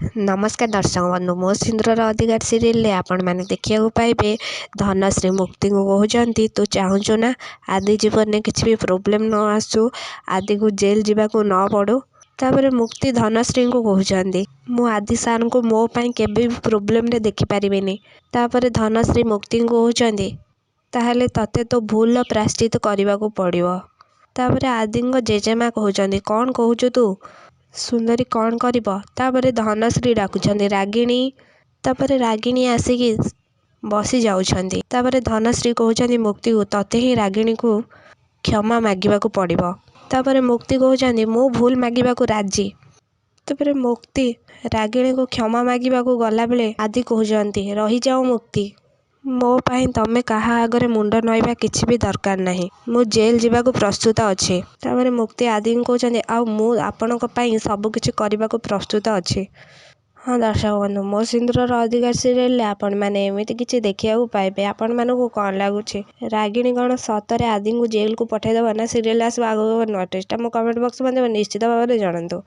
नमस्कार दर्शक बंधु मो सिंदूर अधिकार सीरियल आपण मैंने देखा पाइबे धनश्री मुक्ति को कहते तू चाहूचु ना आदि जीवन में किसी भी प्रोब्लेम न आसू आदि को जेल जावाक न पड़ू। तापर मुक्ति धनश्री को कहते मु आदि सार को मो पाई केबे भी प्रोब्लेम रे देखि पारिबेनी। तापर धनश्री मुक्ति को कहते ताहले तते तो भूल प्रायश्चित करने को पड़ो। तापर आदि जेजेमा कहते कौन कहूचु तू सुंदरी कौन करिब। तापर धनश्री डाकुछंती रागिणी। तापर रागिणी आसिकी बसी जाउछंती। तापर धनश्री कहउछंती मुक्ति को तते ही रागिणी को क्षमा मागिबा को पड़िबो। तापर मुक्ति कहउछंती मु भूल मागिबा को राजी। तापर मुक्ति रागिणी को क्षमा मागिबा को गला बेले आदि कहउछंती रही जाओ मुक्ति मो पाई तमे कहा आगरे मुंड नइबा किछि भी दरकार नहीं मु जेल जीवा को प्रस्तुत अच्छे। तापर मुक्ति आदि कहउछंती आ मु आपनक पाई सब किछि करबा को प्रस्तुत अच्छे। हाँ दर्शक बंधु मो सिंदूर अधिकार सीरियल आपण मैंने एमती किछि देखिया पाइबे आपण मानकु कौन लगुचे रागिणी कौन सतरे आदि को जेल को पठाइदेव ना सीरियल आसवा आगे नुआ टेस्ट कमेंट बॉक्स में निश्चित भाव में जणातु।